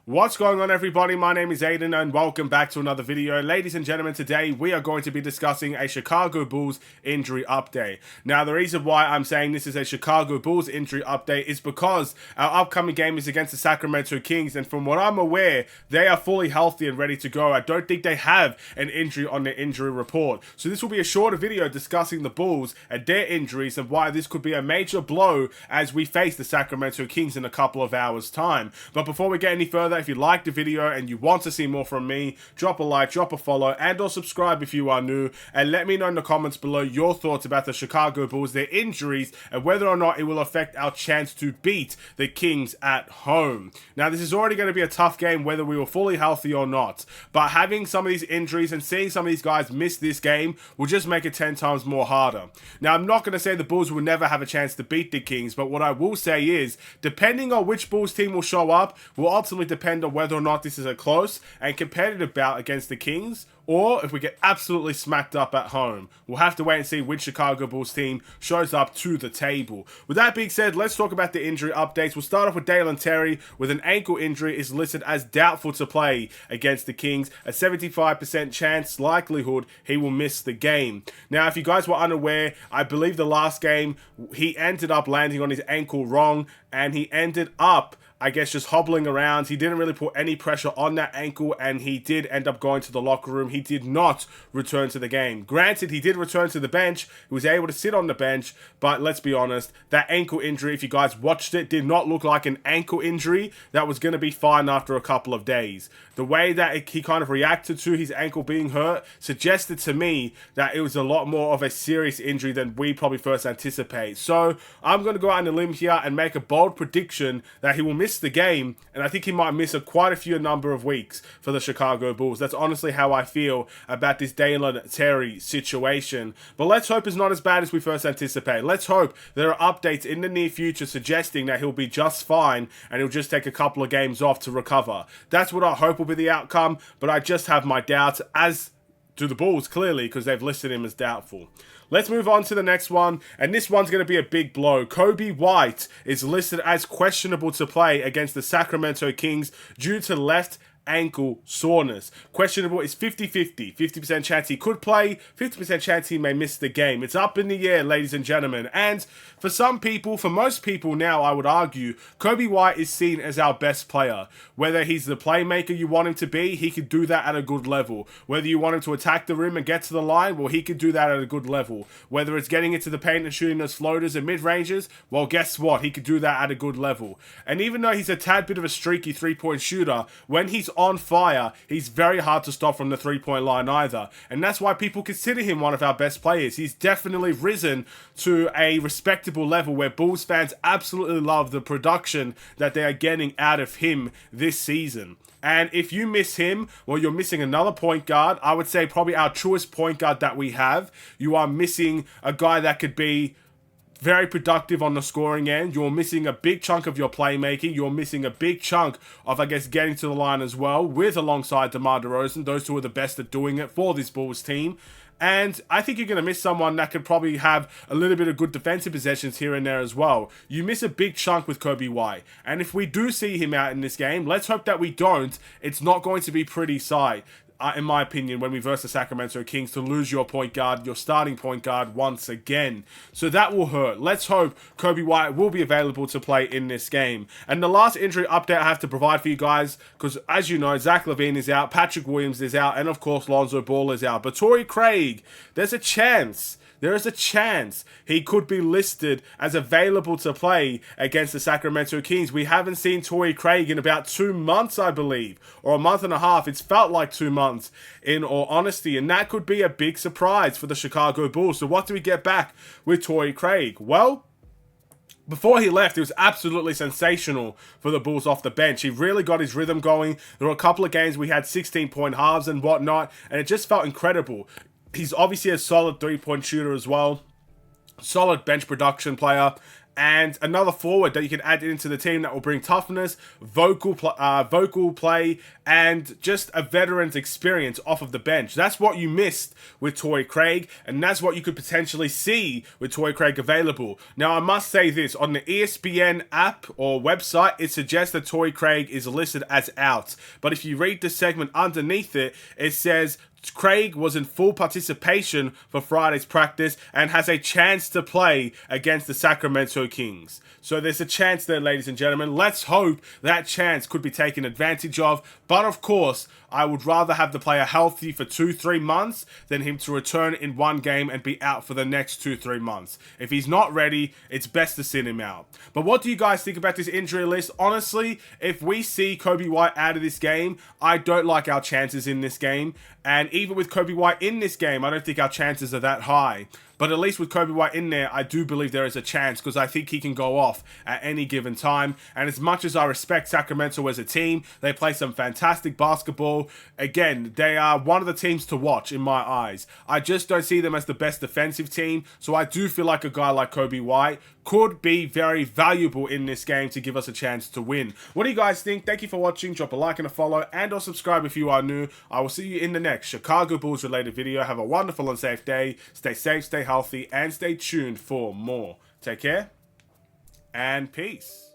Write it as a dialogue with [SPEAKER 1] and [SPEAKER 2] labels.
[SPEAKER 1] What's going on, everybody? My name is Aiden and welcome back to another video. Ladies and gentlemen, today we are going to be discussing a Chicago Bulls injury update. Now, the reason why I'm saying this is a Chicago Bulls injury update is because our upcoming game is against the Sacramento Kings, and from what I'm aware, they are fully healthy and ready to go. I don't think they have an injury on their injury report. So this will be a shorter video discussing the Bulls and their injuries and why this could be a major blow as we face the Sacramento Kings in a couple of hours' time. But before we get any further, if you like the video and you want to see more from me, drop a like, drop a follow, and or subscribe if you are new, and let me know in the comments below your thoughts about the Chicago Bulls, their injuries, and whether or not it will affect our chance to beat the Kings at home. Now, this is already going to be a tough game whether we were fully healthy or not, but having some of these injuries and seeing some of these guys miss this game will just make it 10 times more harder. Now, I'm not going to say the Bulls will never have a chance to beat the Kings, but what I will say is, depending on which Bulls team will show up, will ultimately depend on whether or not this is a close and competitive bout against the Kings, or if we get absolutely smacked up at home. We'll have to wait and see which Chicago Bulls team shows up to the table. With that being said, let's talk about the injury updates. We'll start off with DAngelo Terry with an ankle injury, is listed as doubtful to play against the Kings. A 75% chance likelihood he will miss the game. Now, if you guys were unaware, I believe the last game he ended up landing on his ankle wrong, and he ended up, I guess, just hobbling around. He didn't really put any pressure on that ankle, and he did end up going to the locker room. He did not return to the game. Granted, he did return to the bench. He was able to sit on the bench, but let's be honest, that ankle injury, if you guys watched it, did not look like an ankle injury that was going to be fine after a couple of days. The way that he kind of reacted to his ankle being hurt suggested to me that it was a lot more of a serious injury than we probably first anticipate. So I'm going to go out on a limb here and make a bold prediction that he will miss the game, and I think he might miss quite a few number of weeks for the Chicago Bulls. That's honestly how I feel about this DAngelo Terry situation. But let's hope it's not as bad as we first anticipate. Let's hope there are updates in the near future suggesting that he'll be just fine and he'll just take a couple of games off to recover. That's what I hope will be the outcome, but I just have my doubts, as do the Bulls, clearly, because they've listed him as doubtful. Let's move on to the next one, and this one's going to be a big blow. Coby White is listed as questionable to play against the Sacramento Kings due to left ankle soreness. Questionable is 50-50. 50% chance he could play, 50% chance he may miss the game. It's up in the air, ladies and gentlemen. And for some people, for most people now, I would argue, Coby White is seen as our best player. Whether he's the playmaker you want him to be, he could do that at a good level. Whether you want him to attack the rim and get to the line, well, he could do that at a good level. Whether it's getting into the paint and shooting those floaters and mid-ranges, well, guess what? He could do that at a good level. And even though he's a tad bit of a streaky three-point shooter, when he's on fire, he's very hard to stop from the three-point line either. And that's why people consider him one of our best players. He's definitely risen to a respectable level where Bulls fans absolutely love the production that they are getting out of him this season. And if you miss him, well, you're missing another point guard. I would say probably our truest point guard that we have. You are missing a guy that could be very productive on the scoring end. You're missing a big chunk of your playmaking. You're missing a big chunk of, I guess, getting to the line as well, with alongside DeMar DeRozan. Those two are the best at doing it for this Bulls team. And I think you're going to miss someone that could probably have a little bit of good defensive possessions here and there as well. You miss a big chunk with Coby White. And if we do see him out in this game, let's hope that we don't. It's not going to be pretty sight, in my opinion, when we verse the Sacramento Kings, to lose your point guard, your starting point guard, once again. So that will hurt. Let's hope Coby White will be available to play in this game. And the last injury update I have to provide for you guys, because as you know, Zach LaVine is out, Patrick Williams is out, and of course Lonzo Ball is out. But Tory Craig, there's a chance. There is a chance he could be listed as available to play against the Sacramento Kings. We haven't seen Tory Craig in about 2 months, I believe, or a month and a half. It's felt like 2 months, in all honesty, and that could be a big surprise for the Chicago Bulls. So what do we get back with Tory Craig? Well, before he left, it was absolutely sensational for the Bulls off the bench. He really got his rhythm going. There were a couple of games we had 16-point halves and whatnot, and it just felt incredible. He's obviously a solid three-point shooter as well. Solid bench production player. and another forward that you can add into the team that will bring toughness, vocal play, and just a veteran's experience off of the bench. That's what you missed with Tory Craig, and that's what you could potentially see with Tory Craig available. Now, I must say this, on the ESPN app or website, it suggests that Tory Craig is listed as out. But if you read the segment underneath it, it says Craig was in full participation for Friday's practice and has a chance to play against the Sacramento Kings. So there's a chance there, ladies and gentlemen. Let's hope that chance could be taken advantage of. But of course, I would rather have the player healthy for 2-3 months than him to return in one game and be out for the next 2-3 months. If he's not ready, it's best to sit him out. But what do you guys think about this injury list? Honestly, if we see Coby White out of this game, I don't like our chances in this game. And even with Coby White in this game, I don't think our chances are that high. But at least with Coby White in there, I do believe there is a chance because I think he can go off at any given time. And as much as I respect Sacramento as a team, they play some fantastic basketball. Again, they are one of the teams to watch in my eyes. I just don't see them as the best defensive team. So I do feel like a guy like Coby White could be very valuable in this game to give us a chance to win. What do you guys think? Thank you for watching. Drop a like and a follow and or subscribe if you are new. I will see you in the next Chicago Bulls related video. Have a wonderful and safe day. Stay safe, stay healthy, and stay tuned for more. Take care and peace.